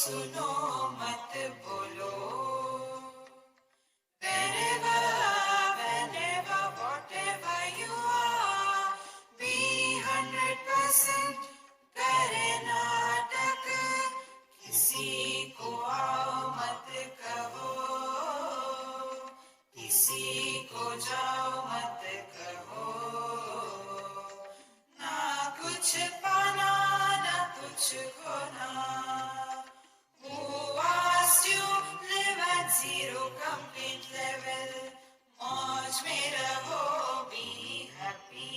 सुनो मत बोलो. Wherever, whenever, whatever you are, be 100%. करे नाटक, किसी को आओ मत कहो, किसी को जाओ मत कहो. ना कुछ पाना, ना कुछ खोना. Who asked you live at zero complete level? मौज में रहो, be happy.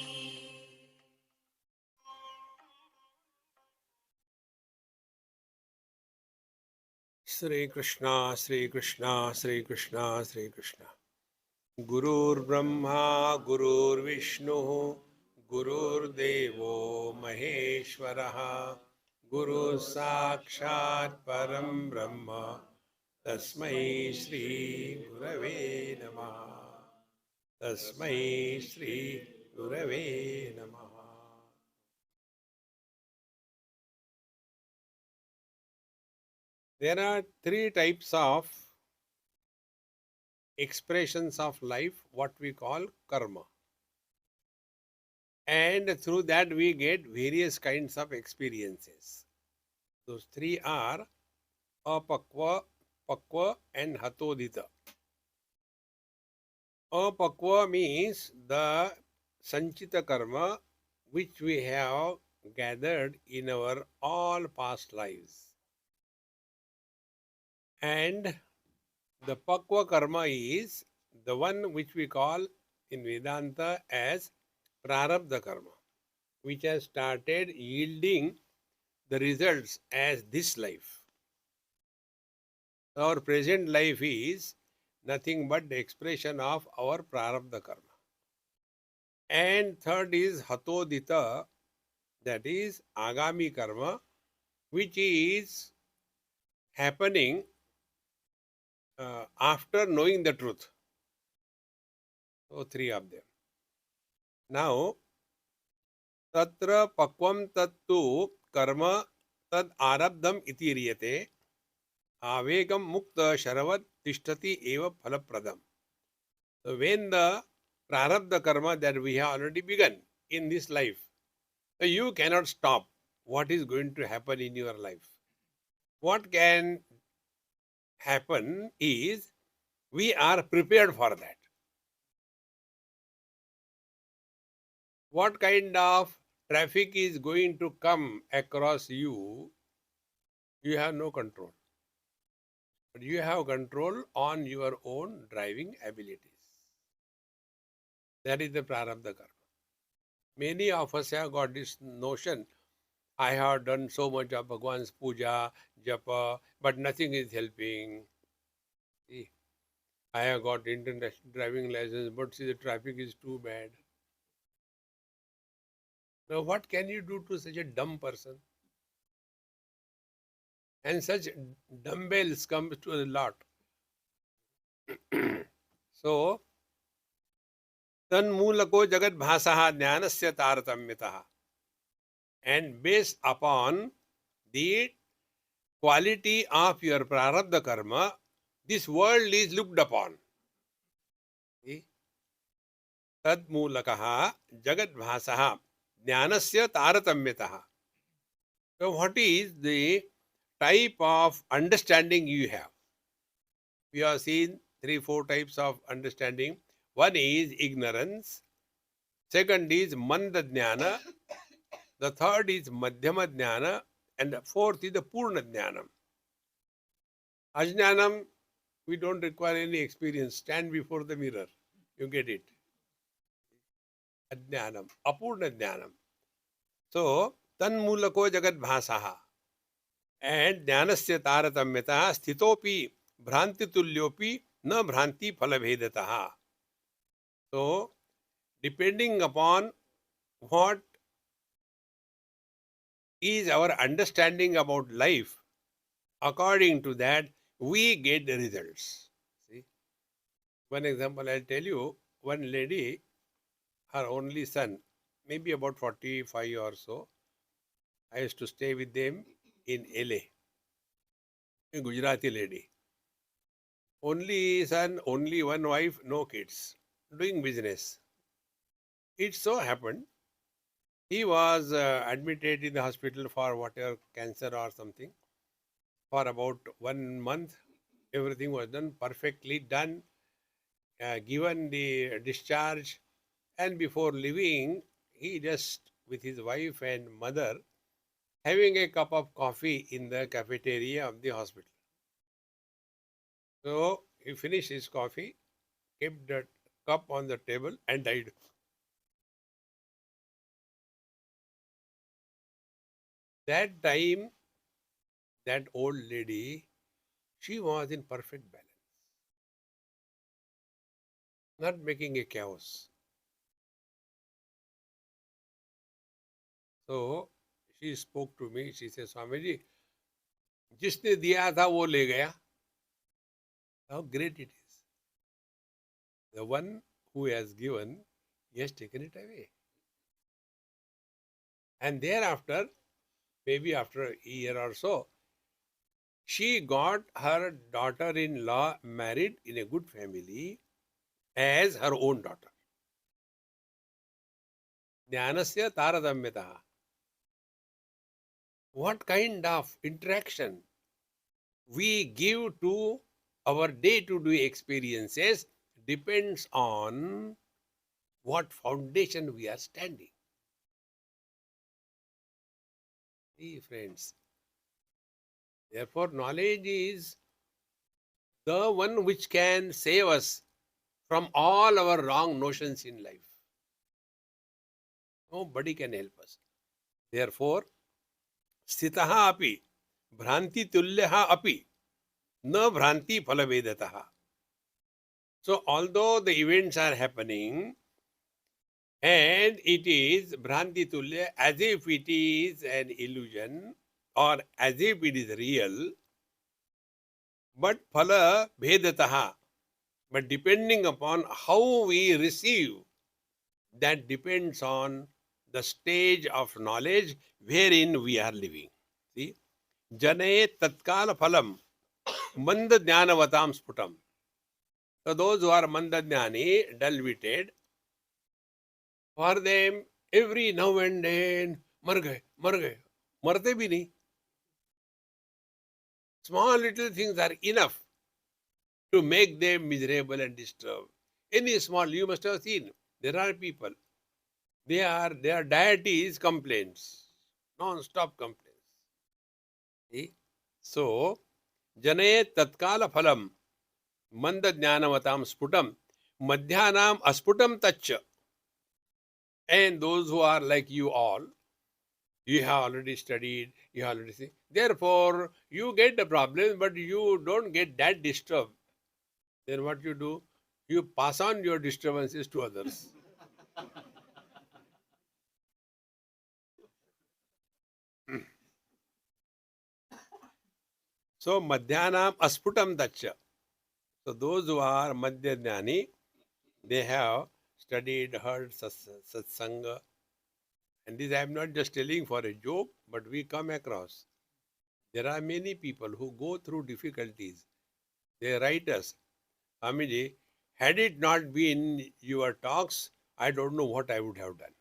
Sri Krishna, Sri Krishna, Sri Krishna, Sri Krishna. Gurur Brahma, Gurur Vishnu, Gurur Devo Maheshwaraha, Guru Sakshat Param Brahma, Tasmai Shri Gurave Namaha. Tasmai Shri Gurave Namaha. There are three types of expressions of life, what we call karma. And through that we get various kinds of experiences. Those three are apakva, pakva and hatodita. Apakva means the sanchita karma which we have gathered in our all past lives. And the pakva karma is the one which we call in Vedanta as prarabdha karma, which has started yielding the results as this life. Our present life is nothing but the expression of our prarabdha karma. And third is hatodita, that is agami karma, which is happening after knowing the truth. So three of them. Now, tatra pakvam tattu karma tad arabdham iti riyate avegam mukta sharavat tishtati eva phalapradam. So when the prarabdha karma that we have already begun in this life, so you cannot stop what is going to happen in your life. What can happen is we are prepared for that. What kind of traffic is going to come across you, you have no control. But you have control on your own driving abilities. That is the prarabdha karma. Many of us have got this notion, I have done so much of Bhagwan's puja, japa, but nothing is helping. See, I have got international driving license, but see the traffic is too bad. Now what can you do to such a dumb person? And such dumbbells come to a lot. So, tanmulako jagat bhasaha jnanasya taratamyataha. And based upon the quality of your prarabdha karma, this world is looked upon. Tad mulakaha jagat bhasaha jnanasya taratamyataha. So what is the type of understanding you have? We have seen 3-4 types of understanding. One is ignorance, second is manda jnana, the third is madhyama jnana, and the fourth is the purna jnanam. Ajnanam, we don't require any experience. Stand before the mirror, you get it. Ajnanam, apurna jnanam. So, tanmulako jagat bhasaha and jnanasya taratamyataha sthitopi bhranti tulyopi na bhranti phalabhedataha. So, depending upon what is our understanding about life, according to that, we get the results. See, one example I'll tell you. One lady, her only son, maybe about 45 or so, I used to stay with them in LA. a Gujarati lady. Only son, only one wife, no kids. Doing business. It so happened he was admitted in the hospital for whatever cancer or something for about 1 month. Everything was done perfectly done, given the discharge, and before leaving, he just with his wife and mother having a cup of coffee in the cafeteria of the hospital. So he finished his coffee, kept the cup on the table, and died. That time, that old lady, she was in perfect balance, not making a chaos. So she spoke to me. She said, Swami ji, जिसने दिया था वो ले गया. How great it is. The one who has given, he has taken it away. And thereafter, maybe after a year or so, she got her daughter-in-law married in a good family as her own daughter. Jnanasya taradamyataha. What kind of interaction we give to our day-to-day experiences depends on what foundation we are standing. See, friends. Therefore, knowledge is the one which can save us from all our wrong notions in life. Nobody can help us. Therefore, sthitaha api, bhranti tulyaha api, na bhranti phalavedataha. So, although the events are happening, and it is bhranti tulya, as if it is an illusion or as if it is real, but phala bhedataha. But depending upon how we receive, that depends on the stage of knowledge wherein we are living. See, jane tatkala phalam manda jnanavatam sputam. So those who are manda jnani, dull-witted, for them every now and then mar gaye, marte bhi nahi. Small little things are enough to make them miserable and disturbed. Any small, you must have seen, there are people, their deity is complaints, non-stop complaints. See? So, jane tatkala phalam manda jnanavatam sputam madhyanam asputam taccha. And those who are like you all, you have already studied, you have already seen. Therefore, you get the problem, but you don't get that disturbed. Then what you do? You pass on your disturbances to others. So, madhyanam asputam taccha. So, those who are madhya jnani, they have studied, heard satsanga. And this I am not just telling for a joke, but we come across. There are many people who go through difficulties. They write us, Amiji, had it not been your talks, I don't know what I would have done.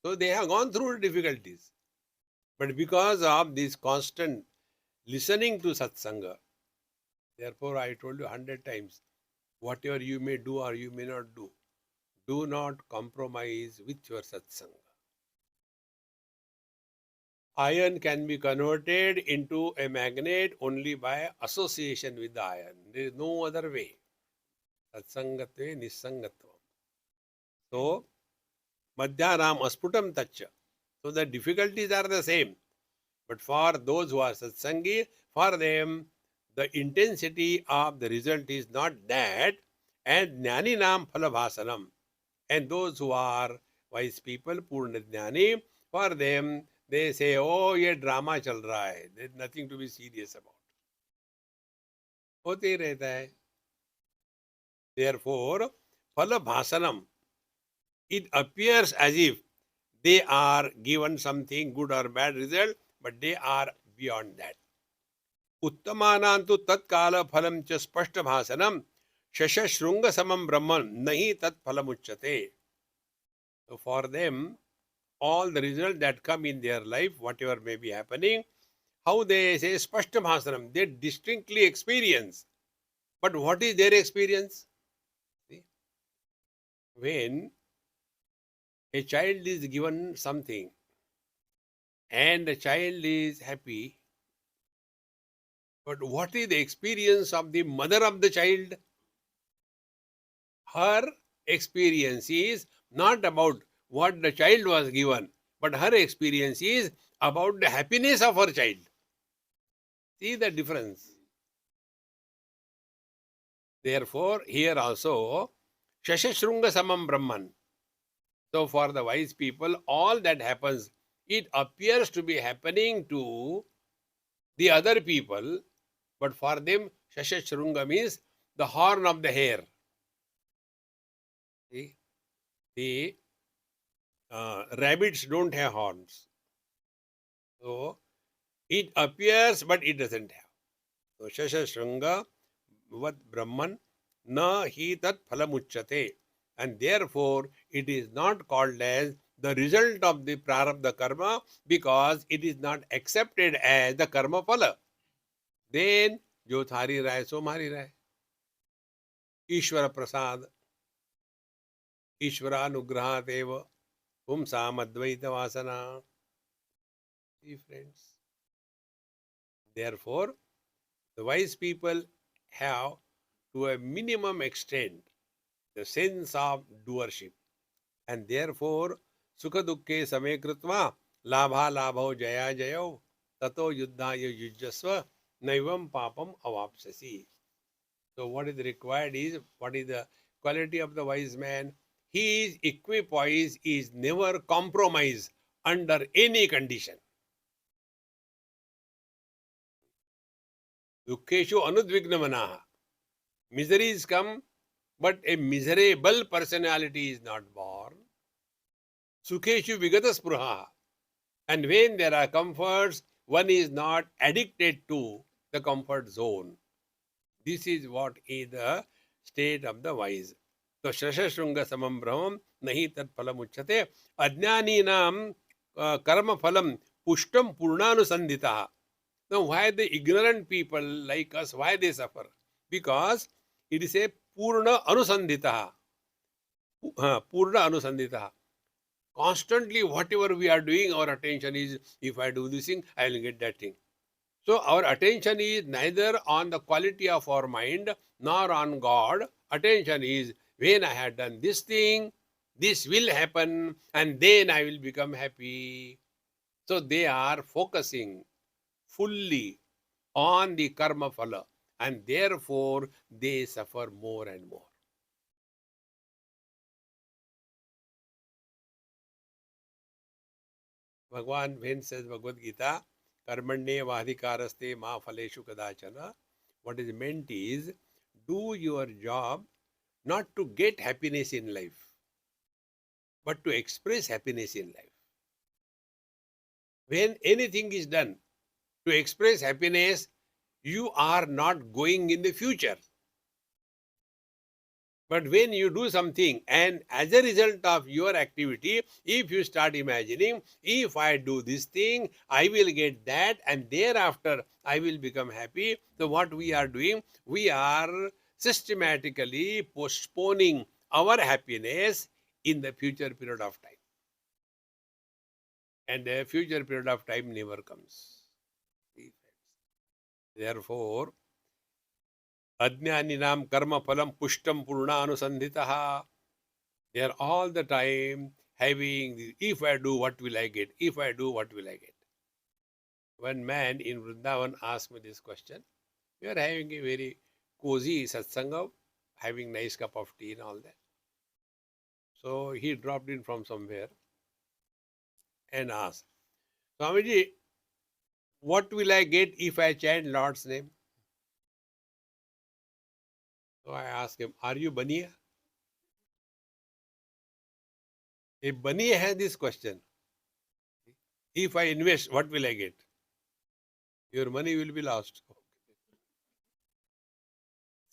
So they have gone through difficulties. But because of this constant listening to satsanga, therefore I told you 100 times, whatever you may do or you may not do not compromise with your satsanga. Iron can be converted into a magnet only by association with the iron. There is no other way. Satsangatve nisangatvam. So, madhyanam asputam tacha. So, the difficulties are the same. But for those who are satsangi, for them, the intensity of the result is not that. And jnaninam phalabhasanam. And those who are wise people, purna jnani, for them, they say, oh, ये drama चल रहा है. There is nothing to be serious about. होते ही रहता है. Therefore, phalabhasanam, it appears as if they are given something good or bad result, but they are beyond that. उत्तमानांतु तत्काल फलम च स्पष्ट भाषणम शशशृंग समम ब्रह्मन नहीं तत्फलमुच्यते. So for them, all the results that come in their life, whatever may be happening, how they say spashta bhasanam, they distinctly experience. But what is their experience? See, when a child is given something and the child is happy, but what is the experience of the mother of the child? Her experience is not about what the child was given, but her experience is about the happiness of her child. See the difference. Therefore, here also, Shashashrunga Samam Brahman. So, for the wise people, all that happens, it appears to be happening to the other people, but for them, Shashashrunga means the horn of the hare. See? The rabbits don't have horns. So, it appears, but it doesn't have. So, Shashashrunga Vat Brahman na hi tat phalamuchyate. And therefore, it is not called as the result of the prarabdha karma because it is not accepted as the karma phala. Then, jo thari rahe, so mari rahe. Ishvara prasad, Ishvara anugrahat eva, pumsam advaita vasana. See, friends. Therefore, the wise people have, to a minimum extent, the sense of doership. And therefore, sukha dukkhe same kritva labha labho jaya jayo tato yuddhaya yujjasva naivam papam avapsasi. So what is required is, what is the quality of the wise man? His equipoise is never compromised under any condition. Dukkeshu anudvignamanaha. Miseries come, but a miserable personality is not born. Sukheshu vigata spruha. And when there are comforts, one is not addicted to the comfort zone. This is what is the state of the wise. So, Shashashrunga samam brahmam nahi tat phalam uchyate. Ajnaninam karma phalam pushtam purnanusandhitaha. Now, why the ignorant people like us, why they suffer? Because it is a purna anusandhitaha. Purna anusandhitaha. Constantly, whatever we are doing, our attention is, if I do this thing, I will get that thing. So, our attention is neither on the quality of our mind nor on God. Attention is, when I have done this thing, this will happen, and then I will become happy. So, they are focusing fully on the karma phala, and therefore they suffer more and more. Bhagavan when says Bhagavad Gita, Karmanye Vadhikaraste ma phaleshu kadachana, what is meant is, do your job not to get happiness in life, but to express happiness in life. When anything is done to express happiness, you are not going in the future. But when you do something and as a result of your activity, if you start imagining, if I do this thing, I will get that, and thereafter I will become happy. So what we are doing, we are systematically postponing our happiness in the future period of time. And the future period of time never comes. Therefore, Ajnaninam karma phalam pushtam purnanusandhitaha. They are all the time having, if I do, what will I get? If I do, what will I get? One man in Vrindavan asked me this question. We are having a very cozy satsanga, having nice cup of tea and all that. So he dropped in from somewhere and asked, Swamiji, what will I get if I chant Lord's name? So I asked him, are you Baniya? If Baniya has this question, if I invest, what will I get? Your money will be lost.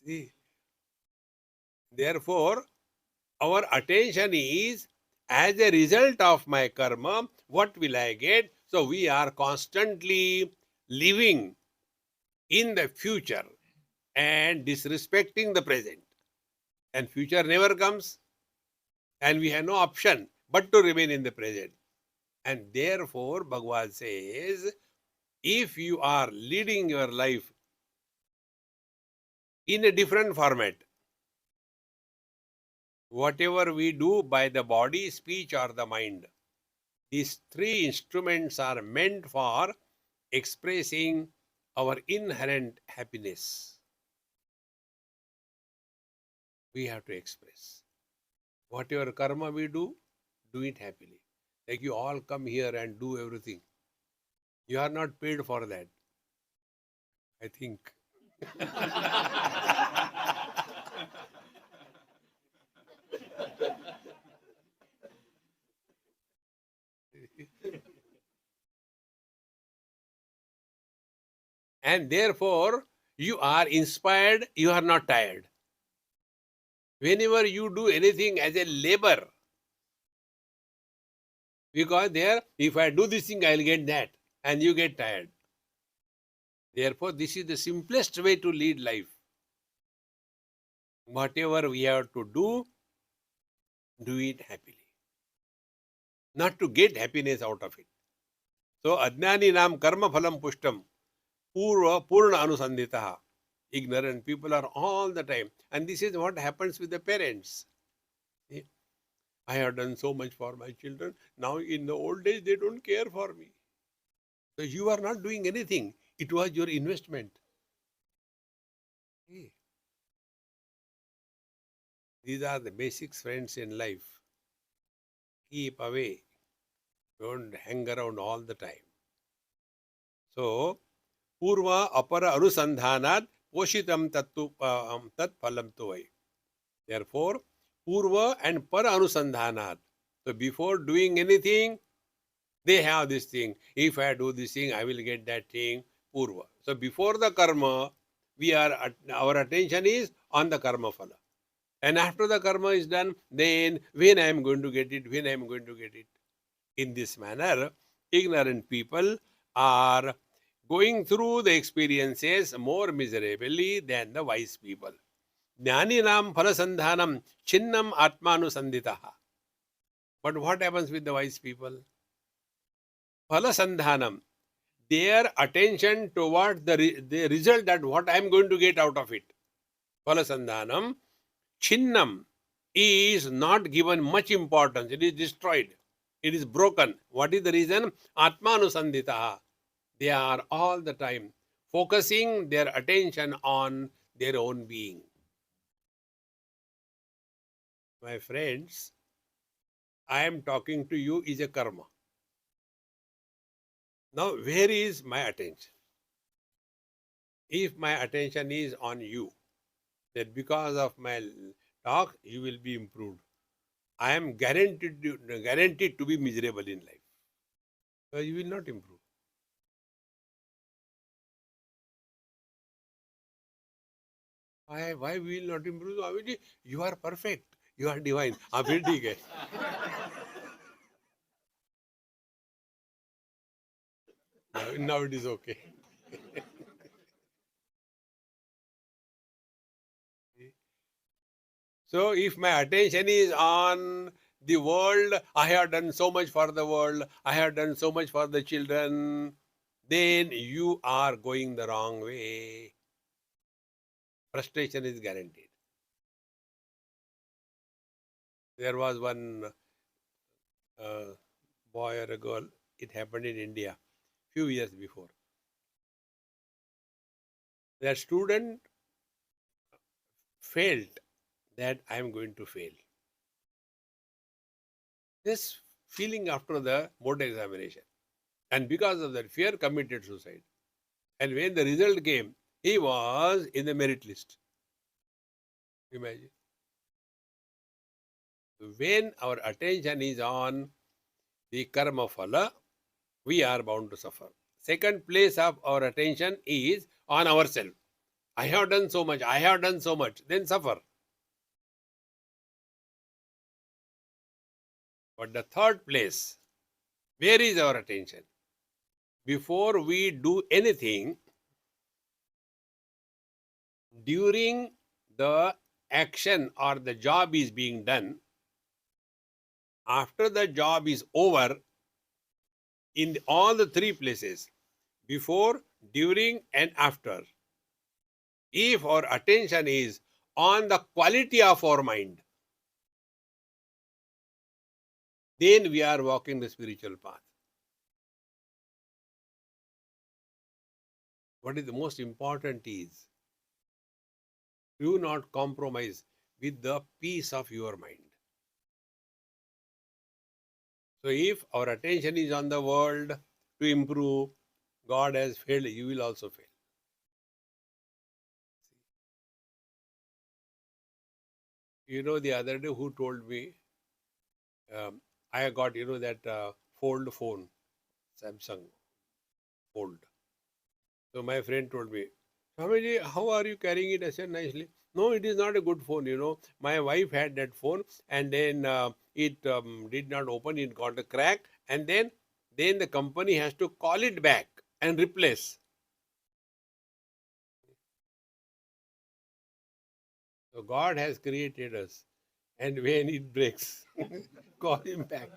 See? Therefore, our attention is as a result of my karma, what will I get? So we are constantly living in the future and disrespecting the present. And future never comes, and we have no option but to remain in the present. And therefore, Bhagwan says, if you are leading your life in a different format, whatever we do by the body, speech, or the mind, these three instruments are meant for expressing our inherent happiness. We have to express. Whatever karma we do it happily. Like you all come here and do everything. You are not paid for that, I think. And therefore, you are inspired, you are not tired. Whenever you do anything as a labor, because there, if I do this thing, I will get that, and you get tired. Therefore, this is the simplest way to lead life. Whatever we have to do it happily. Not to get happiness out of it. So, Ajnani Nam Karma Phalam Pushtam Purna Anusanditaha. Ignorant people are all the time. And this is what happens with the parents. See? I have done so much for my children. Now in the old days, they don't care for me. So you are not doing anything. It was your investment. See? These are the basics, friends, in life. Keep away. Don't hang around all the time. So, Purva Apara Anusandhanat Poshitam Tat Phalam Tuvai. Therefore, Purva and Para Anusandhanat. So, before doing anything, they have this thing. If I do this thing, I will get that thing. Purva. So, before the karma, our attention is on the karma phala. And after the karma is done, then when I am going to get it, when I am going to get it. In this manner, ignorant people are going through the experiences more miserably than the wise people. Jnaninam phalasandhanam chinnam atmanusanditaha. But what happens with the wise people? Phalasandhanam, their attention toward the result, that what I am going to get out of it. Phalasandhanam chinnam is not given much importance. It is destroyed. It is broken. What is the reason? Atmanusanditaha. They are all the time focusing their attention on their own being. My friends, I am talking to you is a karma. Now, where is my attention? If my attention is on you, that because of my talk, you will be improved. I am guaranteed to be miserable in life. So you will not improve. Why we will not improve? You are perfect. You are divine. फिर ठीक है. Now it is okay. So if my attention is on the world, I have done so much for the world, I have done so much for the children, then you are going the wrong way. Frustration is guaranteed. There was one boy or a girl, it happened in India few years before. Their student felt that I am going to fail. This feeling after the board examination. And because of that fear, committed suicide. And when the result came, he was in the merit list. Imagine. When our attention is on the karma phala, we are bound to suffer. Second place of our attention is on ourselves. I have done so much, I have done so much, then suffer. But the third place, where is our attention? Before we do anything, during the action or the job is being done, after the job is over, in all the three places, before, during, and after, if our attention is on the quality of our mind, then we are walking the spiritual path. What is the most important is, do not compromise with the peace of your mind. So if our attention is on the world to improve, God has failed, you will also fail. You know, the other day who told me, I got, that fold phone, Samsung fold. So my friend told me, Swamiji, how are you carrying it? I said nicely. No, it is not a good phone. My wife had that phone, and then it did not open. It got a crack, and then the company has to call it back and replace. So God has created us, and when it breaks, call Him back.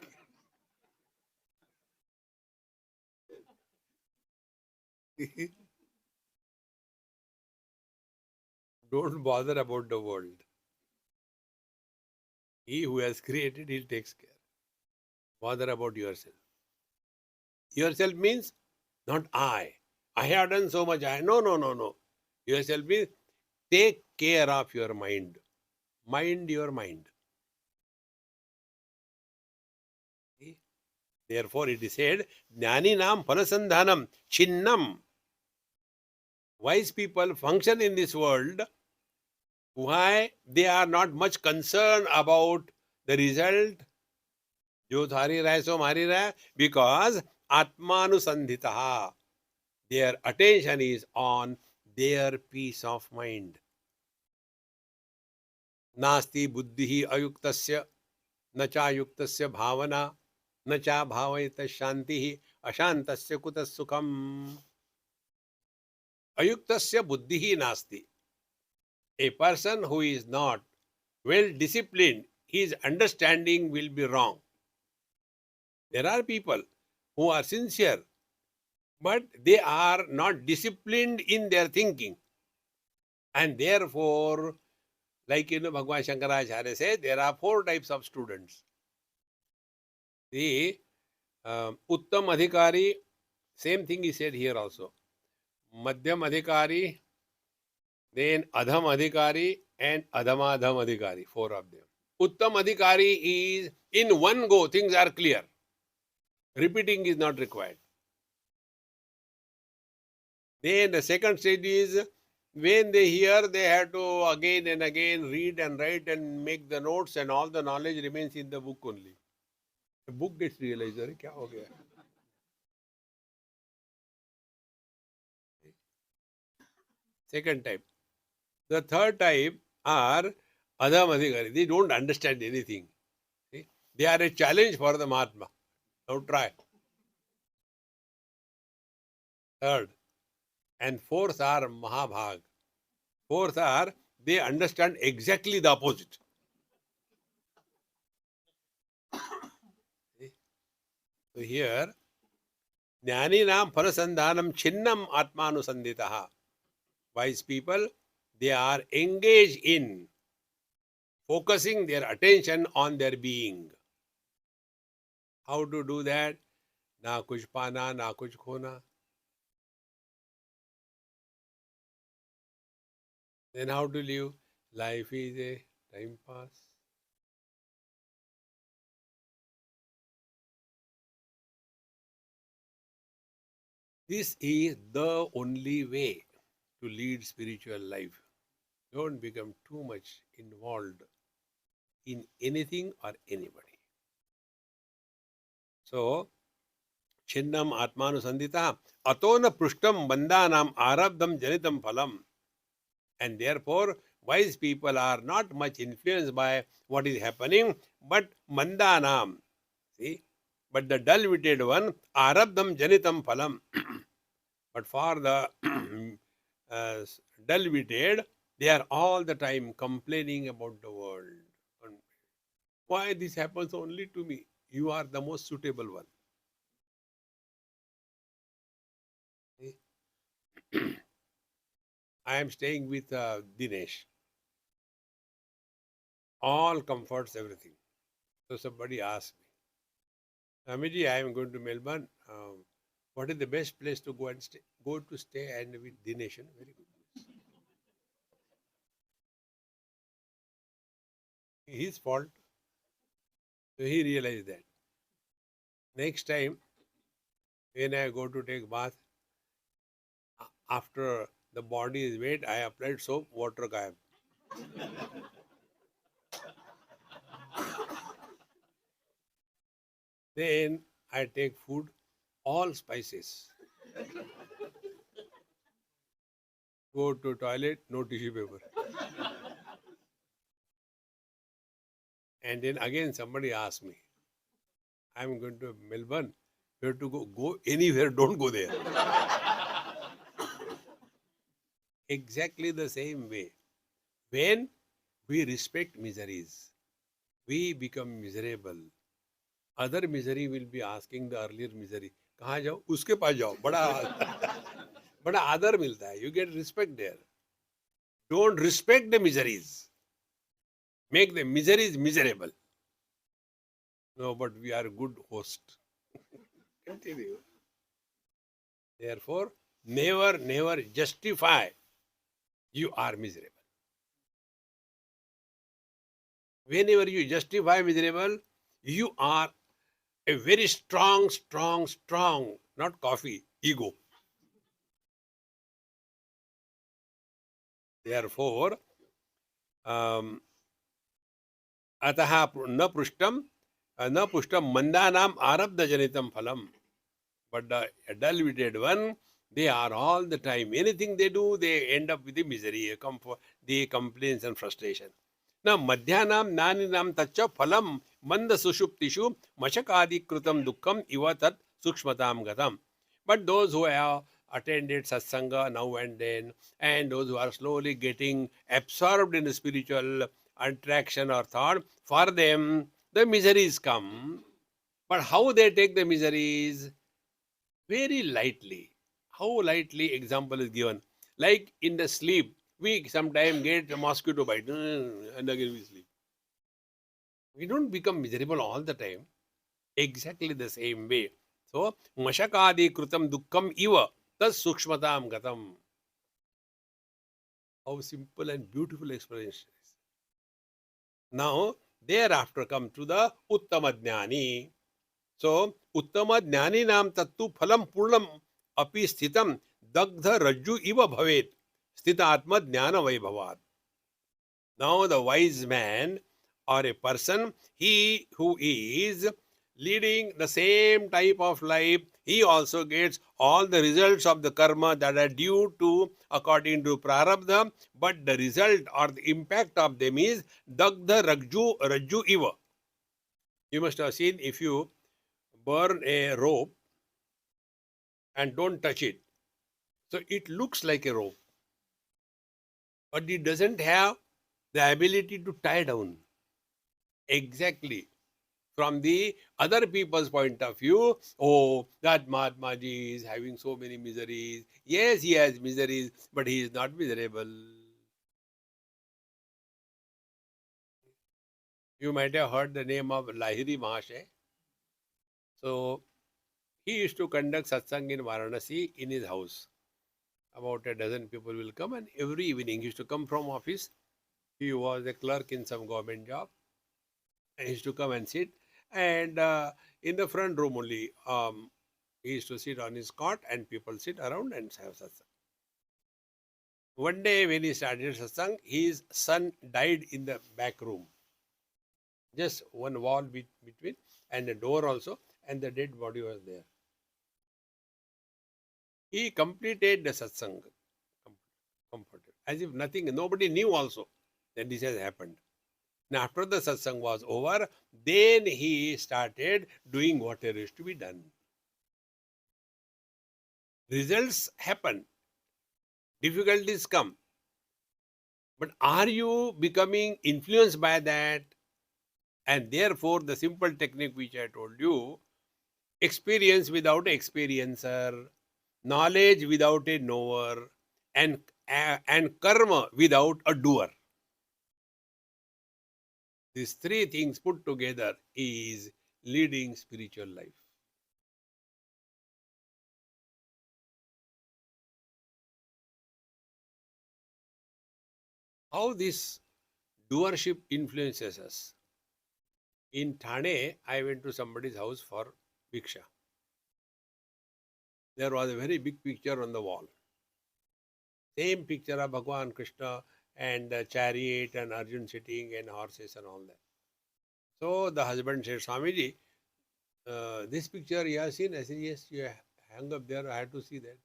Don't bother about the world. He who has created, He takes care. Bother about yourself. Yourself means not I. I have done so much. No. Yourself means take care of your mind. Mind your mind. See? Therefore, it is said, Jnaninam phalasandhanam chinnam. Wise people function in this world. Why? They are not much concerned about the result. Jo thari rahe so mari rahe. Because atmanusandhitaha. Their attention is on their peace of mind. नास्ति बुद्धिः अयुक्तस्य न चायुक्तस्य भावना न चा भावयत शांतिः अशांतस्य कुतः सुखम्. अयुक्तस्य बुद्धिः नास्ति. A person who is not well disciplined, his understanding will be wrong. There are people who are sincere, but they are not disciplined in their thinking, and therefore, like Bhagwan Shankaracharya said, there are 4 types of students. The Uttam Adhikari, same thing is said here also. Madhyam Adhikari, then Adham Adhikari, and Adhamadham Adhikari, 4 of them. Uttam Adhikari is in one go, things are clear. Repeating is not required. Then the second stage is, when they hear, they have to again and again read and write and make the notes, and all the knowledge remains in the book only. The book gets realized, अरे क्या हो गया? Second type. The third type are Adham Adhikari. They don't understand anything. See? They are a challenge for the Mahatma. Now try. Third. And fourth are Mahabhag. Fourth are, they understand exactly the opposite. See? So here, Jnaninam phalasandhanam chinnam atmanusandhitaha. Wise people, they are engaged in focusing their attention on their being. How to do that? Na kuch pana, na kuch khona. Then how to live? Life is a time pass. This is the only way to lead spiritual life. Don't become too much involved in anything or anybody. So, Chinnam Atmanusandita Atona Prushtam Bandanam Arabdam Janitam Phalam. And therefore, wise people are not much influenced by what is happening, but mandanam. See? But the dull-witted one, arabdam janitam phalam. But for the uh, dull-witted, they are all the time complaining about the world. And why this happens only to me? You are the most suitable one. See? I am staying with Dinesh. All comforts, everything. So somebody asked me, Swamiji, I am going to Melbourne. What is the best place to go and stay? Go to stay and with Dinesh. Very good. His fault. So he realized that. Next time, when I go to take bath, after the body is wet, I applied soap, water gayab. Then I take food, all spices. Go to toilet, no tissue paper. And then again somebody asked me, I'm going to Melbourne. Where to go? Go anywhere, don't go there. Exactly the same way. When we respect miseries, we become miserable. Other misery will be asking the earlier misery, कहाँ जाओ? उसके पास जाओ. बड़ा आदर मिलता है. You get respect there. Don't respect the miseries. Make the miseries miserable. No, but we are good host. Continue. Therefore, never justify you are miserable. Whenever you justify miserable, you are a very strong, not coffee, ego. Therefore, अतः न पुष्टम मंदानाम आरब्ध जनितम फलम. But the dull-witted one, they are all the time. Anything they do, they end up with the misery, the complaints and frustration. Now, madhyanam naninam tacha phalam manda sushuptishu mashakadikrutam dukkham iva tat sukshmatam gatam. But those who have attended satsanga now and then, and those who are slowly getting absorbed in spiritual attraction or thought, for them the miseries come. But how they take the miseries? Very lightly. How lightly example is given. Like in the sleep, we sometimes get a mosquito bite and again we sleep. We don't become miserable all the time. Exactly the same way. So, mashakadi krutam dukkham iva tas sukshmatam gatam. How simple and beautiful explanation is. Now, thereafter come to the uttama jnani. So, uttama jnani nam tattu phalam purnam api sthitam dagdha rajju iva bhavet sthita atma jnana vaibhavat. Now, the wise man or a person, he who is leading the same type of life, he also gets all the results of the karma that are due to according to prarabdha, but the result or the impact of them is dagdha rajju iva. You must have seen, if you burn a rope and don't touch it, so it looks like a rope, but it doesn't have the ability to tie down. Exactly. From the other people's point of view, oh, that Mahatma Ji is having so many miseries. Yes, he has miseries, but he is not miserable. You might have heard the name of Lahiri Mahashay. So, he used to conduct satsang in Varanasi in his house. About a dozen people will come, and every evening he used to come from office. He was a clerk in some government job. And he used to come and sit. And in the front room only, he used to sit on his cot and people sit around and have satsang. One day when he started satsang, his son died in the back room. Just one wall between and a door also, and the dead body was there. He completed the satsang comforted. as if nothing, nobody knew also that this has happened. And after the satsang was over, then he started doing whatever is to be done. Results happen, difficulties come. But are you becoming influenced by that? And therefore, the simple technique which I told you, experience without experiencer, knowledge without a knower, and karma without a doer. These three things put together is leading spiritual life. How this doership influences us. In Thane, I went to somebody's house for Viksha. There was a very big picture on the wall. Same picture of Bhagwan Krishna and the chariot and Arjun sitting and horses and all that. So the husband said, Swamiji, this picture you have seen? I said, yes, you hang up there. I had to see that.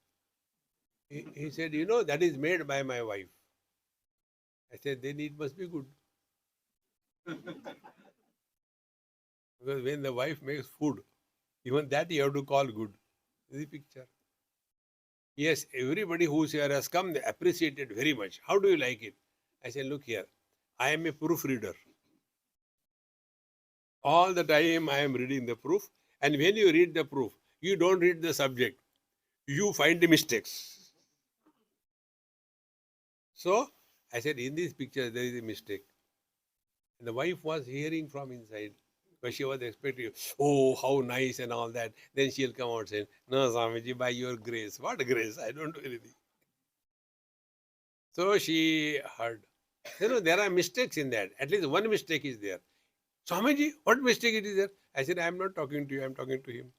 He said, you know, that is made by my wife. I said, then it must be good. Because when the wife makes food, even that you have to call good. The picture. Yes, everybody who's here has come, they appreciate it very much. How do you like it? I said, look here, I am a proofreader. All the time I am reading the proof. And when you read the proof, you don't read the subject. You find the mistakes. So I said, in this picture, there is a mistake. And the wife was hearing from inside. But she was expecting, oh, how nice and all that. Then she'll come out saying, no, Swamiji, by your grace. What grace? I don't do anything. So she heard. You know, there are mistakes in that. At least one mistake is there. Swamiji, what mistake it is there? I said, I am not talking to you, I am talking to him.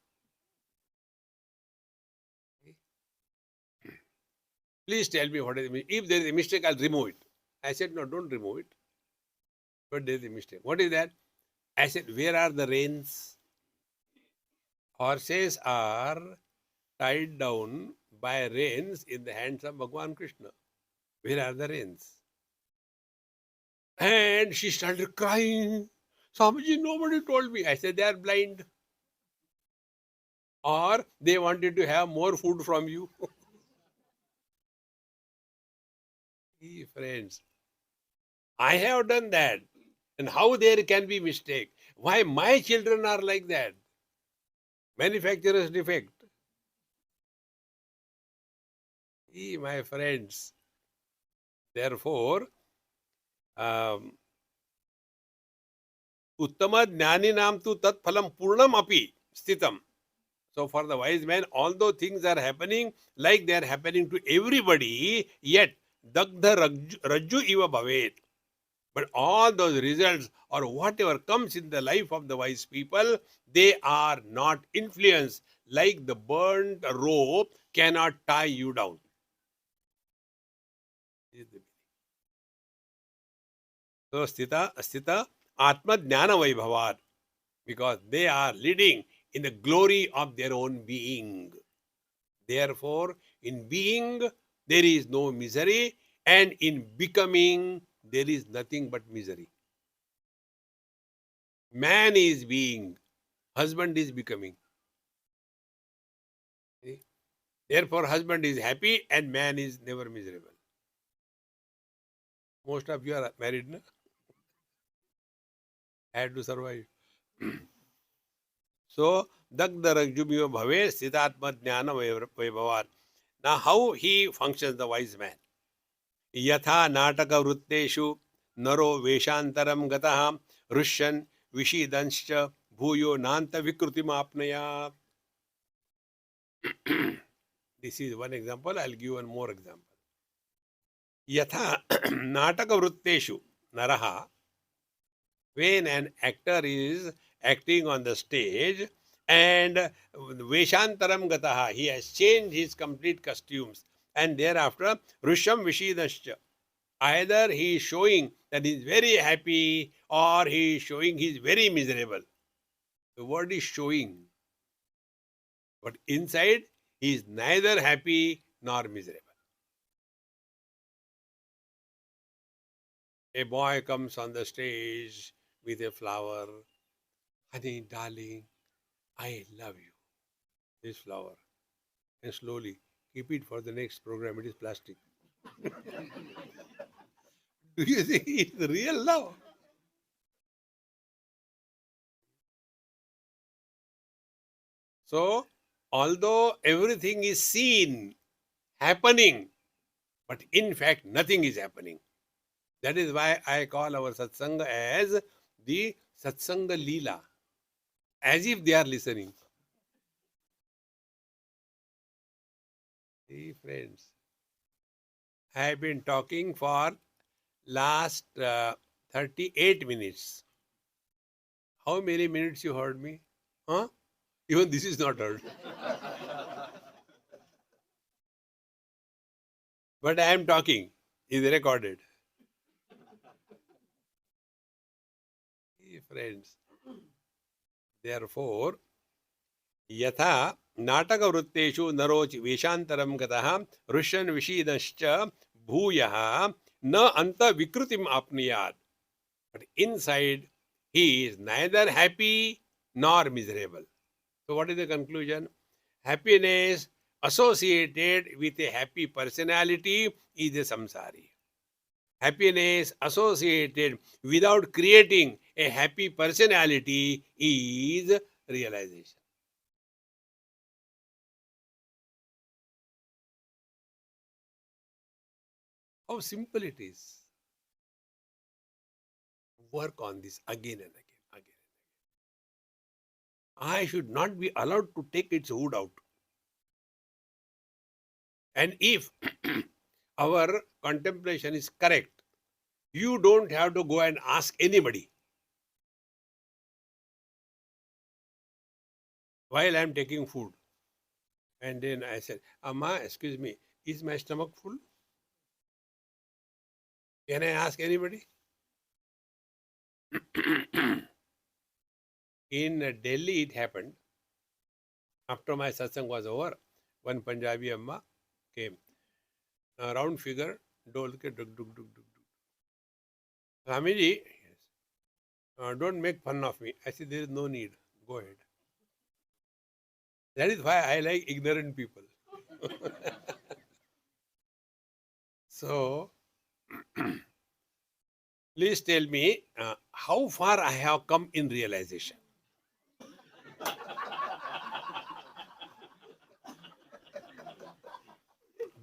Please tell me what is the mistake. If there is a mistake, I'll remove it. I said, no, don't remove it. But there is a mistake. What is that? I said, where are the reins? Horses are tied down by reins in the hands of Bhagwan Krishna. Where are the reins? And she started crying. Swamiji, nobody told me. I said, they are blind. Or they wanted to have more food from you. Hey, friends, I have done that. And how there can be mistake? Why my children are like that? Manufacturer's defect. Hey, my friends. Therefore, Uttama Jnaninam tu tat phalam purnam api sthitam. So for the wise man, although things are happening like they are happening to everybody, yet dagdha rajju iva bhavet. But all those results or whatever comes in the life of the wise people, they are not influenced. Like the burnt rope cannot tie you down. So sthita atma jnana vaibhavat, because they are leading in the glory of their own being. Therefore, in being, there is no misery, and in becoming, there is nothing but misery. Man is being, husband is becoming. Therefore, husband is happy and man is never miserable. Most of you are married, no? Had to survive. So, Dagda Ragjubhyo Bhave Siddhatma Jnana Vaibhavat. Now, how he functions, the wise man? Yatha Nataka Vrutteshu Naro Veshantaram Gataha Rushan Vishidanscha Bhuyo Nanta Vikrutim Apnaya. This is one example. I'll give one more example. Yatha Nataka Vrutteshu Naraha. When an actor is acting on the stage and Veshantaram Gataha, he has changed his complete costumes, and thereafter Rusham Vishidascha. Either he is showing that he is very happy or he is showing he is very miserable. The word is showing. But inside he is neither happy nor miserable. A boy comes on the stage with a flower. Honey, darling, I love you. This flower. And slowly, keep it for the next program. It is plastic. Do you think it's real love? So, although everything is seen, happening, but in fact, nothing is happening. That is why I call our satsanga as the satsanga leela, as if they are listening. See, friends, I have been talking for last 38 minutes. How many minutes you heard me? Huh? Even this is not heard. But I am talking. Is recorded. Friends, therefore, यथा नाटकवृत्तेषु नरोच वेशान्तरं गतः ऋष्यन् विषीदश्च भूयः न अन्त विकृतिम् आप्नुयात्. But inside, he is neither happy nor miserable. So, what is the conclusion? Happiness associated with a happy personality is a samsari. Happiness associated without creating a happy personality is realization. How simple it is. Work on this again and again, again. I should not be allowed to take its hood out. And if our contemplation is correct, you don't have to go and ask anybody. While I am taking food, and then I said, Amma, excuse me, is my stomach full? Can I ask anybody? In Delhi, it happened. After my satsang was over, one Punjabi Amma came. A round figure, dol ke duk duk duk duk. Swamiji, don't make fun of me. I said, there is no need. Go ahead. That is why I like ignorant people. So, please tell me how far I have come in realization.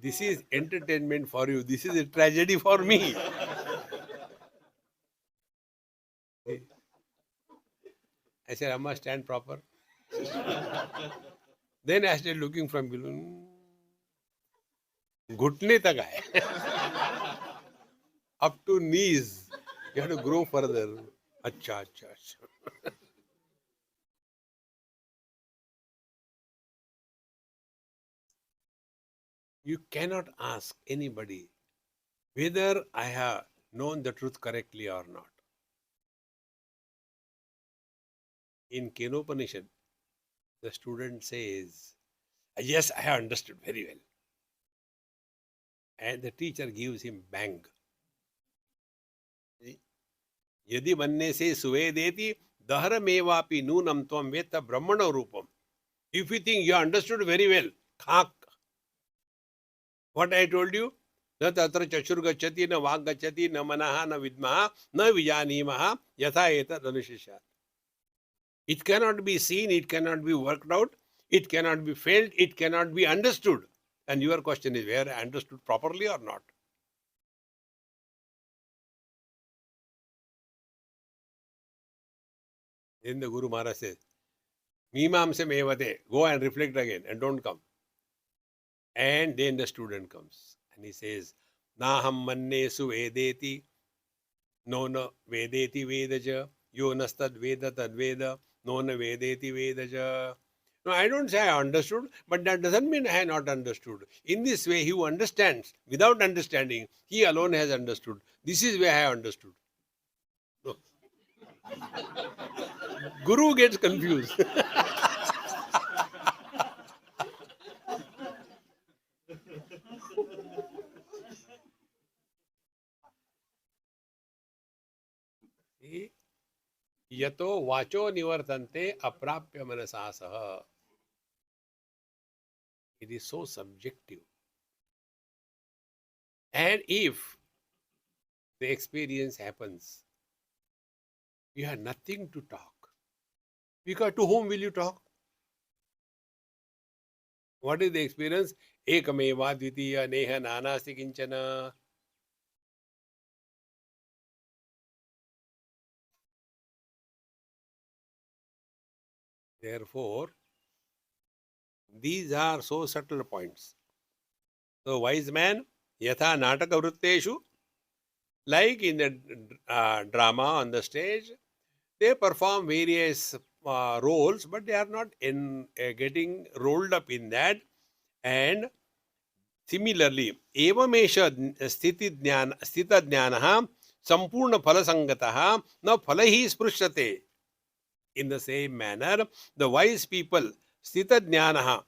This is entertainment for you. This is a tragedy for me. I said, Amma, stand proper. Then I started looking from below. घुटने तक आए. Up to knees. You have to grow further. Acha, acha, acha. You cannot ask anybody whether I have known the truth correctly or not. In Kenopanishad, the student says, yes, I have understood very well. And the teacher gives him bang. यदि मन्ने से सुवेदेति दहरमेवापि नूनम त्वं वेत्त ब्रह्मणो रूपम. If you think you understood very well, khak. What I told you? न तत्र चक्षुर् गच्छति न वाक् गच्छति न मनः न विद्मः न विजानीमः यथा एतद् अनुशिष्यात्. It cannot be seen, it cannot be worked out, it cannot be felt, it cannot be understood. And your question is, where I understood properly or not? Then the Guru Maharaj says, Mimamsam evate, go and reflect again and don't come. And then the student comes and he says, Naham mannesu vedeti, no no vedeti vedaja, yo nastad veda tad veda, no na vedeti vedaja. No, I don't say I understood, but that doesn't mean I have not understood. In this way, he who understands without understanding, he alone has understood. This is where I have understood. No. Guru gets confused. Yato vacho nivartante aprapya manasa saha. It is so subjective. And if the experience happens, you have nothing to talk. Because to whom will you talk? What is the experience? Ekameva dvitiya neha nanasti kinchana. Therefore, these are so subtle points. So, wise man, yatha nataka vritteshu, like in the drama on the stage, they perform various roles, but they are not getting rolled up in that. And similarly, evamesha sthita jnana sampurna phala sangataha na phalahi sprishyate. In the same manner, the wise people, sthita jnana,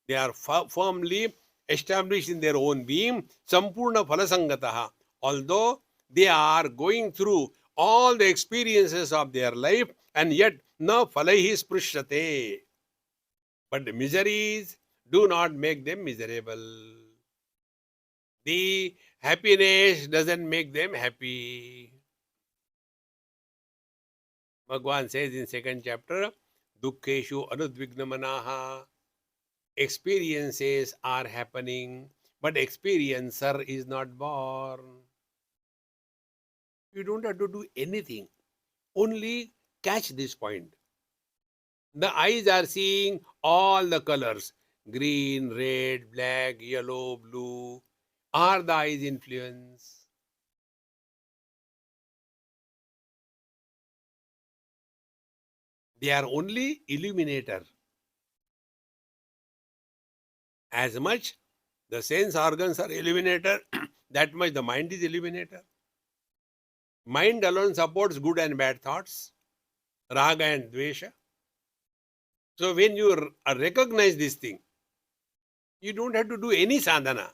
they are firmly established in their own being, sampurna phala sangataha. Although they are going through all the experiences of their life, and yet na phalahi sprishyate. But the miseries do not make them miserable. The happiness doesn't make them happy. Bhagwan says in second chapter, Dukkheshu anudvignamanaha. Experiences are happening, but experiencer is not born. You don't have to do anything. Only catch this point. The eyes are seeing all the colors. Green, red, black, yellow, blue. Are the eyes influence? They are only illuminator. As much the sense organs are illuminator, that much the mind is illuminator. Mind alone supports good and bad thoughts, raga and dvesha. So when you recognize this thing, you don't have to do any sadhana.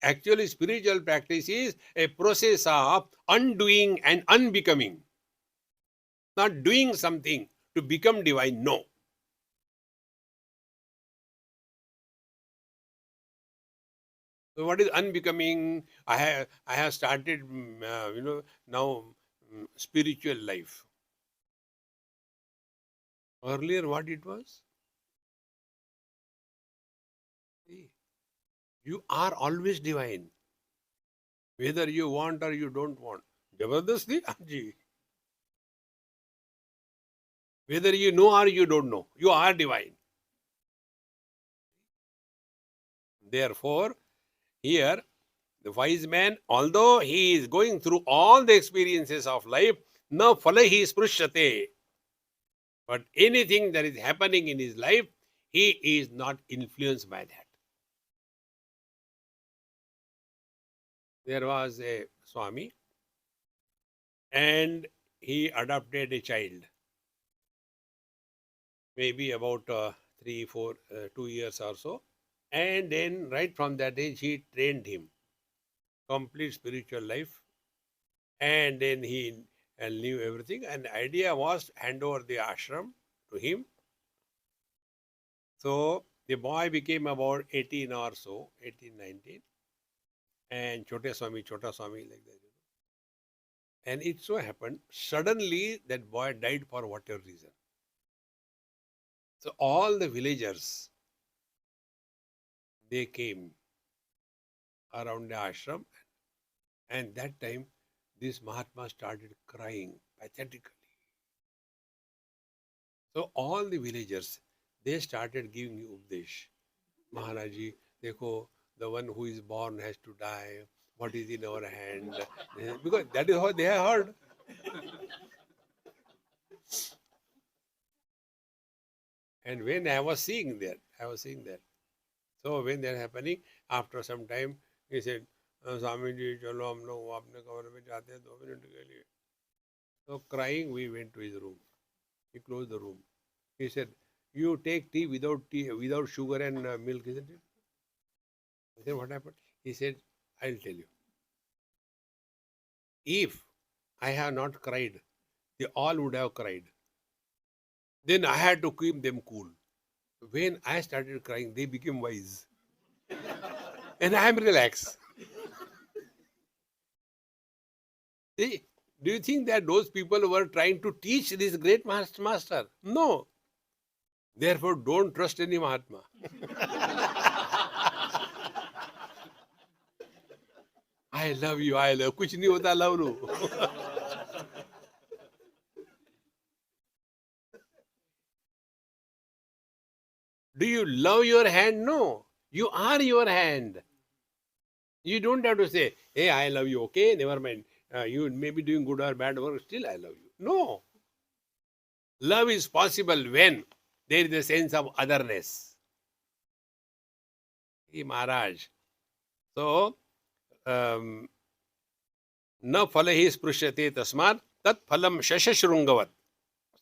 Actually, spiritual practice is a process of undoing and unbecoming. Not doing something to become divine, no. So what is unbecoming? I have started, now spiritual life. Earlier, what it was? See, you are always divine, whether you want or you don't want. Jabardasti, Anji. Whether you know or you don't know, you are divine. Therefore, here, the wise man, although he is going through all the experiences of life, na phalahi sprishyate. But anything that is happening in his life, he is not influenced by that. There was a Swami, and he adopted a child, maybe about 2 years or so. And then, right from that age, he trained him, complete spiritual life. And then he knew everything. And the idea was hand over the ashram to him. So the boy became about 18 or so, 18, 19. And Chota Swami, like that. And it so happened, suddenly that boy died for whatever reason. So all the villagers, they came around the ashram. And that time, this Mahatma started crying pathetically. So all the villagers, they started giving Updesh. Maharaji, dekho, the one who is born has to die. What is in our hand? Because that is how they have heard. And when I was seeing that. So when that happening, after some time, he said, Swamiji, chalo hum log apne kamare mein jate hain 2 minute ke liye. So crying, we went to his room. He closed the room. He said, you take tea, without sugar and milk, isn't it? I said, what happened? He said, I'll tell you. If I have not cried, they all would have cried. Then I had to keep them cool. When I started crying, they became wise. And I am relaxed. See, do you think that those people were trying to teach this great master? No. Therefore, don't trust any Mahatma. I love you, I love. कुछ नहीं होता love low. Do you love your hand? No. You are your hand. You don't have to say, hey, I love you, okay, never mind. You may be doing good or bad work, still I love you. No. Love is possible when there is a sense of otherness. Hey, Maharaj. So, न फल ही स्पृश्यते तस्मात् tat phalam shashashrungavat.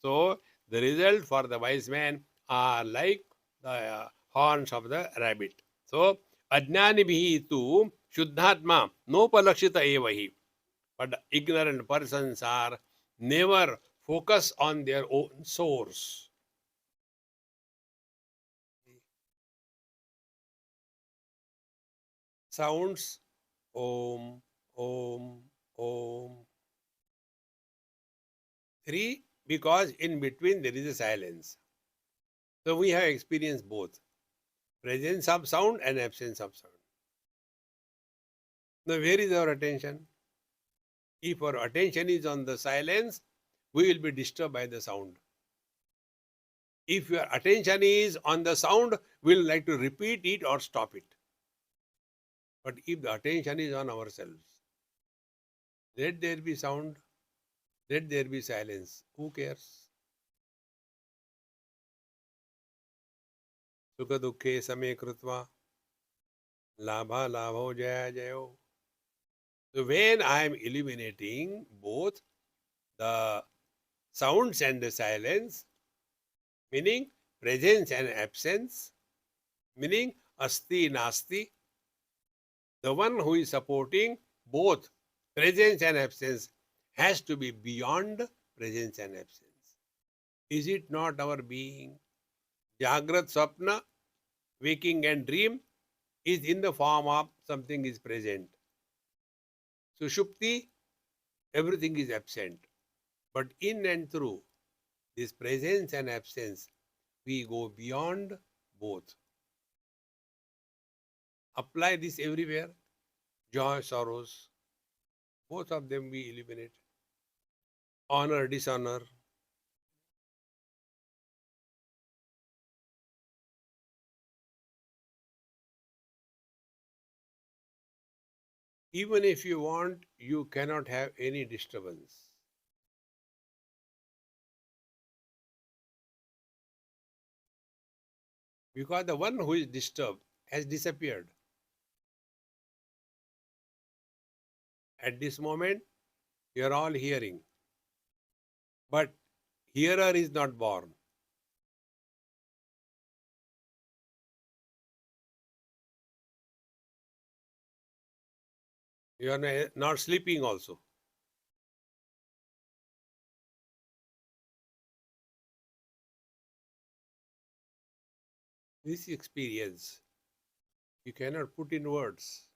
So, the result for the wise man are like the horns of the rabbit. So, ajnanibhi tu shuddhatma nopalakshita evahi. But ignorant persons are never focused on their own source. Sounds Om, Om, Om. 3, because in between there is a silence. So we have experienced both presence of sound and absence of sound. Now, where is our attention? If our attention is on the silence, we will be disturbed by the sound. If your attention is on the sound, we will like to repeat it or stop it. But if the attention is on ourselves, let there be sound, let there be silence. Who cares? Sukha dukhe same krutva, labha labho jaya jayo. So when I am eliminating both the sounds and the silence, meaning presence and absence, meaning asti nasti, the one who is supporting both presence and absence has to be beyond presence and absence. Is it not our being? Jagrat Swapna, waking and dream, is in the form of something is present. Sushupti, everything is absent. But in and through this presence and absence, we go beyond both. Apply this everywhere. Joy, sorrows, both of them we eliminate. Honor, dishonor. Even if you want, you cannot have any disturbance. Because the one who is disturbed has disappeared. At this moment, you are all hearing. But hearer is not born. You are not sleeping also. This experience, you cannot put in words.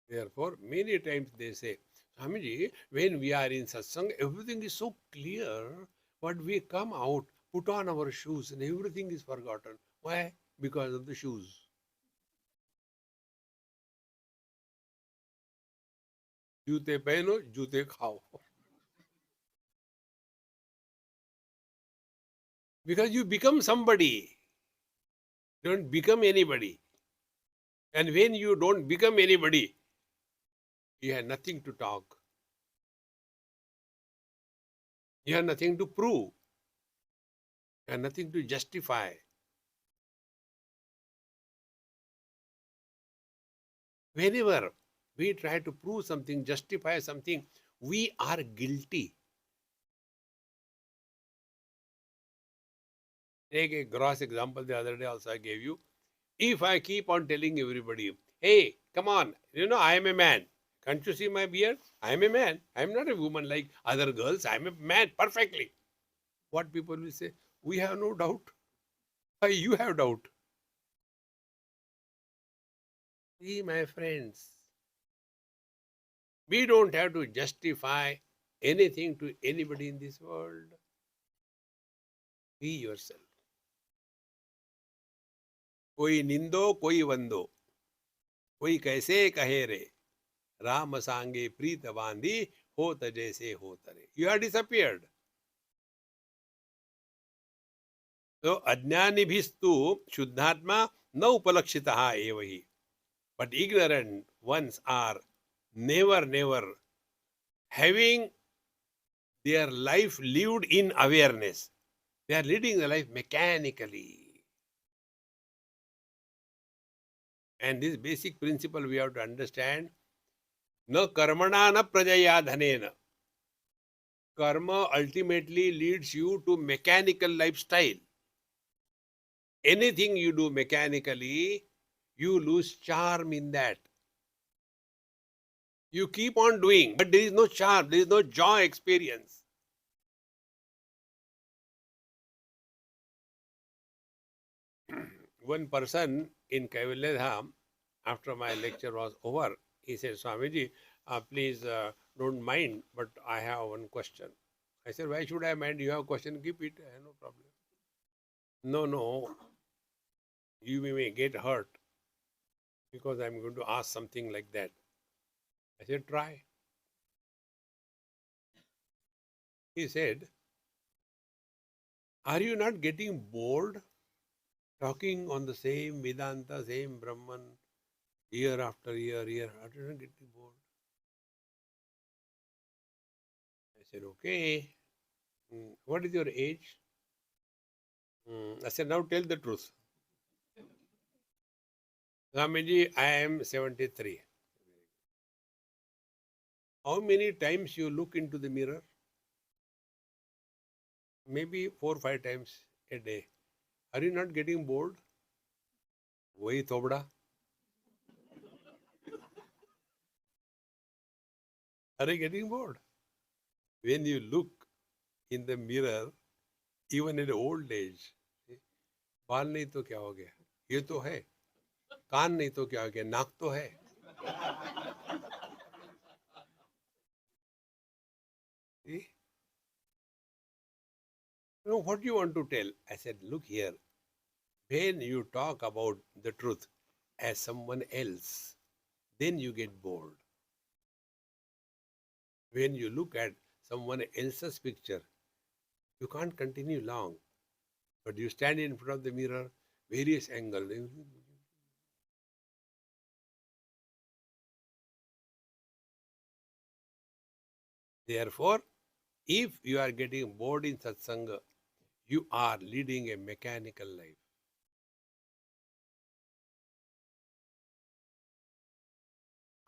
Therefore, many times they say, Swamiji, when we are in satsang, everything is so clear, but we come out, put on our shoes, and everything is forgotten. Why? Because of the shoes. जूते पहनो, जूते खाओ. Because you become somebody. Don't become anybody. And when you don't become anybody, you have nothing to talk. You have nothing to prove. You have nothing to justify. Whenever we try to prove something, justify something, we are guilty. Take a gross example the other day also I gave you. If I keep on telling everybody, hey, come on, I am a man. Can't you see my beard? I am a man. I am not a woman like other girls. I am a man perfectly. What people will say? We have no doubt. Why you have doubt? See, my friends, we don't have to justify anything to anybody in this world. Be yourself. कोई निंदो कोई वंदो कोई कैसे कहे रे राम सांगे प्रीत बांधी होत जैसे होत रे. You have disappeared. So अज्ञानिभिस्तु शुद्धात्मा न उपलक्षितः एव हि. But ignorant ones are never having their life lived in awareness. They are leading the life mechanically. And this basic principle we have to understand. Na karmana na prajaya dhanena. Karma ultimately leads you to mechanical lifestyle. Anything you do mechanically, you lose charm in that. You keep on doing, but there is no charm, there is no joy experience. One person in Kaivalya Dham, after my lecture was over, he said, Swamiji, please don't mind, but I have one question. I said, why should I mind? You have a question, keep it, no problem. No, you may get hurt because I'm going to ask something like that. I said, try. He said, are you not getting bored talking on the same Vedanta, same Brahman, year after year? Are you not getting bored? I said, okay. What is your age? I said, now tell the truth. Swamiji, I am 73. How many times you look into the mirror? Maybe 4 or 5 times a day. Are you not getting bored? Wahi tobda. Are you getting bored? When you look in the mirror, even in old age, बाल नहीं तो क्या हो गया? ये तो है. कान नहीं तो क्या हो गया? नाक तो है. See? What do you want to tell? I said, look here. When you talk about the truth as someone else, then you get bored. When you look at someone else's picture, you can't continue long. But you stand in front of the mirror, various angles. Therefore, if you are getting bored in satsanga, you are leading a mechanical life.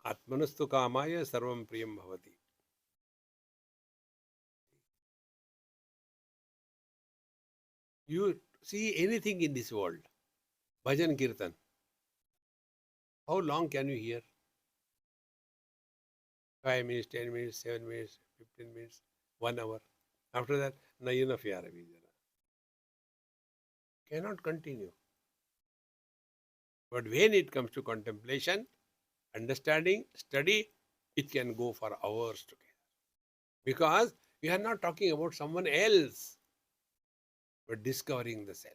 Atmanastu kamaya sarvam priyam bhavati. You see anything in this world, bhajan kirtan, how long can you hear? 5 minutes, 10 minutes, 7 minutes, 15 minutes, 1 hour. After that, na enough yaar abhi jara. Cannot continue. But when it comes to contemplation, understanding, study, it can go for hours together. Because we are not talking about someone else, but discovering the self.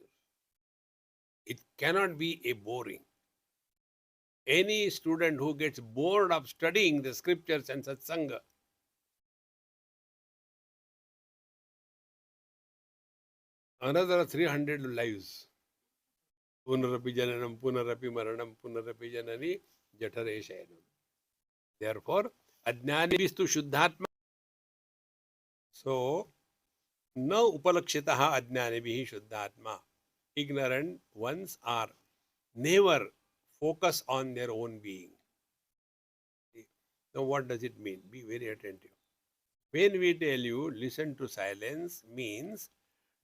It cannot be a boring. Any student who gets bored of studying the scriptures and satsanga, another 300 lives. Punarapi jananam, punarapi maranam, punarapi janani, jatare shayanam. Therefore, ajnani vistu shuddhatma. So, na upalakshitaha ajnanibihi shuddhatma. Ignorant ones are never focus on their own being. Now, what does it mean? Be very attentive. When we tell you listen to silence, means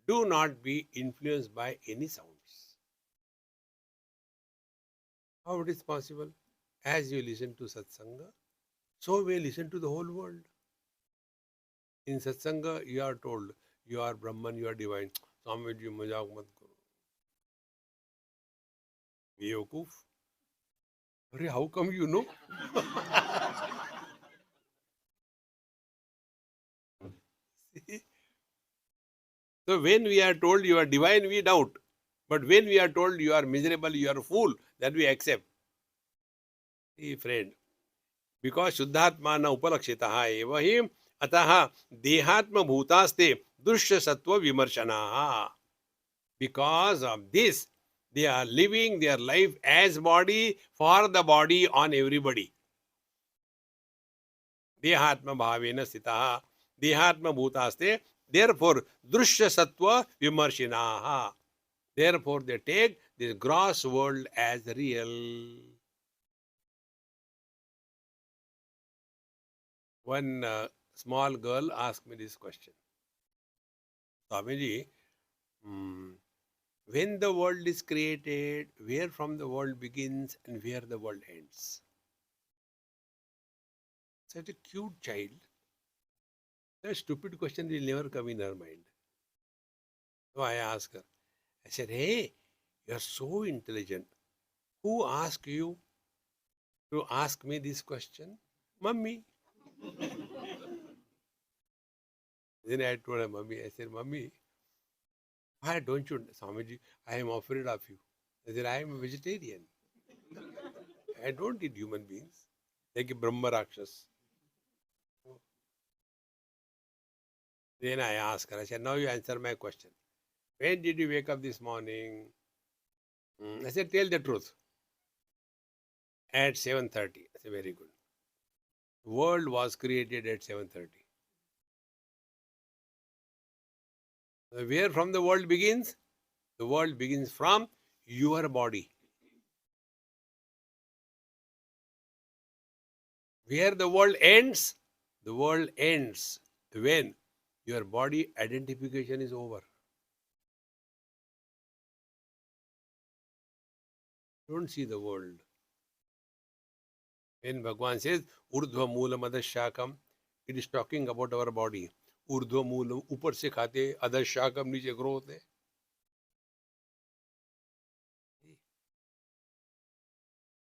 do not be influenced by any sounds. How it is possible? As you listen to satsanga, so we listen to the whole world. In satsanga, you are told, you are Brahman, you are divine. Swami ji, mazak mat karo. Beokoof. Arey, how come you know? See? So when we are told you are divine, we doubt. But when we are told you are miserable, you are a fool, then we accept. See, friend, because Shuddhatma na upalakshitaha eva hi ataha dehatma bhutaste dushya sattva vimarshanaha. Because of this, they are living their life as body for the body on everybody. Dehatma bhavena sitaha dehatma bhutaste. Therefore, drushya sattva vimarshinaha. Therefore, they take this gross world as real. One small girl asked me this question. Swamiji, when the world is created, where from the world begins and where the world ends? Such a cute child. That stupid question will never come in her mind. So I asked her, I said, hey, you are so intelligent. Who asked you to ask me this question? Mummy. Then I told her, Mummy, I said, Mummy, why don't you, Swamiji, I am afraid of you. I said, I am a vegetarian. I don't eat human beings. Like a Brahma Rakshas. Then I asked her, I said, now you answer my question. When did you wake up this morning? I said, tell the truth. At 7:30. I said, very good. The world was created at 7:30. Where from the world begins? The world begins from your body. Where the world ends? The world ends when your body identification is over. Don't see the world. When Bhagwan says, Urdhva Moolam Adashakam, it is talking about our body. Urdhva Moolam, upar se khate, Adashakam, niche grow hote.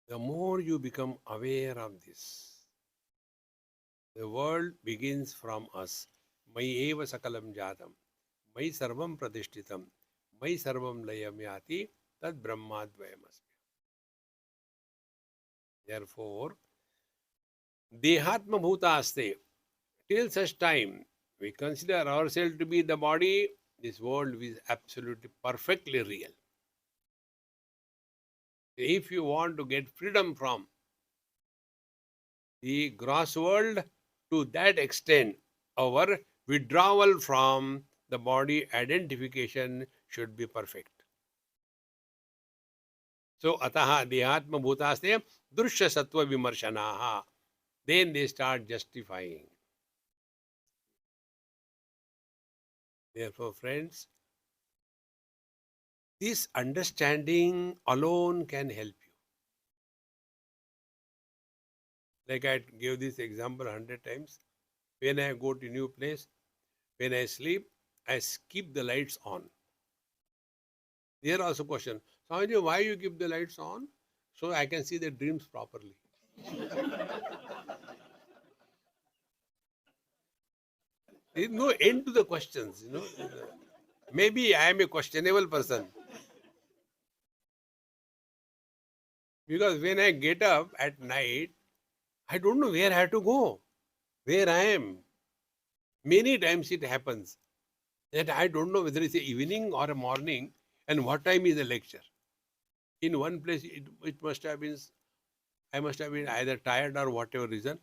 The more you become aware of this, the world begins from us. Mai eva sakalam jatam, mai sarvam pratishtitam, mai sarvam layam yati, tad brahmadvayamasmi. Therefore, dehatma bhutaste, till such time we consider ourselves to be the body, this world is absolutely perfectly real. If you want to get freedom from the gross world, to that extent, our withdrawal from the body identification should be perfect. So, ataha dehatma bhutaste drushya sattva vimarshanaha. Then they start justifying. Therefore, friends, this understanding alone can help you. Like I gave this example 100 times. When I go to a new place, when I sleep, I keep the lights on. There also question, Swamiji, why you keep the lights on? So I can see the dreams properly. There is no end to the questions, you know. Maybe I am a questionable person. Because when I get up at night, I don't know where I have to go, where I am. Many times it happens that I don't know whether it's a evening or a morning and what time is the lecture. In one place, it must have been, I must have been either tired or whatever reason.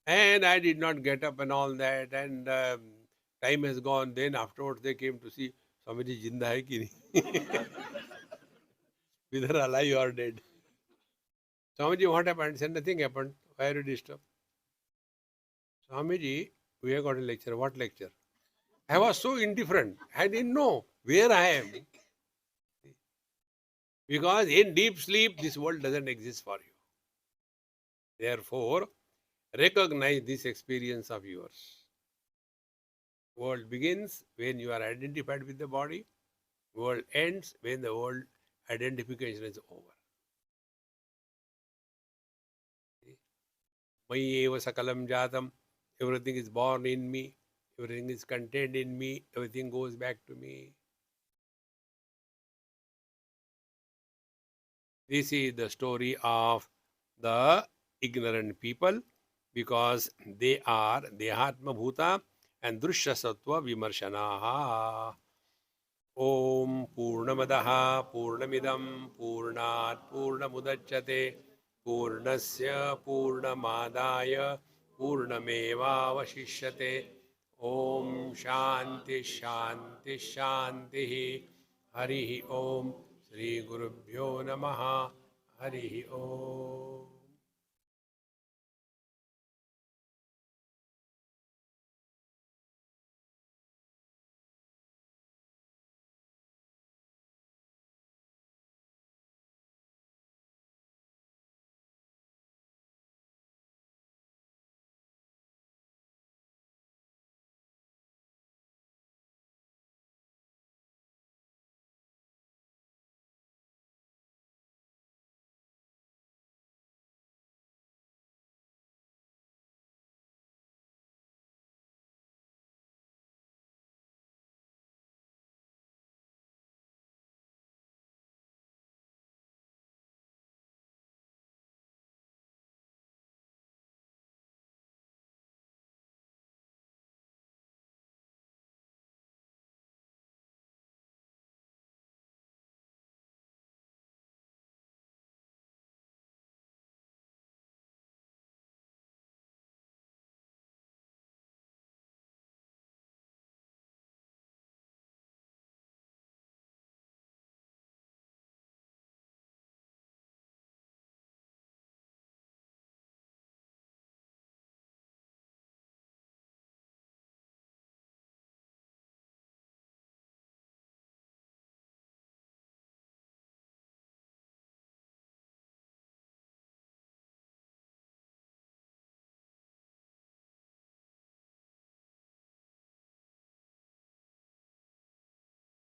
And I did not get up and all that. And time has gone. Then afterwards, they came to see, Swamiji jinda hai ki nahi? Whether alive or dead. Swamiji, what happened? I said, nothing happened. Why are you disturbed? Swamiji, we have got a lecture. What lecture? I was so indifferent. I didn't know where I am. Because in deep sleep, this world doesn't exist for you. Therefore, recognize this experience of yours. World begins when you are identified with the body. World ends when the world identification is over. Mayi eva sakalam jatam. Everything is born in me. Everything is contained in me. Everything goes back to me. This is the story of the ignorant people because they are Dehatma Bhuta and Drushya Sattva Vimarshanaha. Om Purnamadaha Purnamidam Purnat Purnamudachyate Purnasya Purnamadaya Purnameva Vashishyate. Om Shanti Shanti Shanti. Harihi Om. Shri Gurubhyo Namaha. Harihi Om.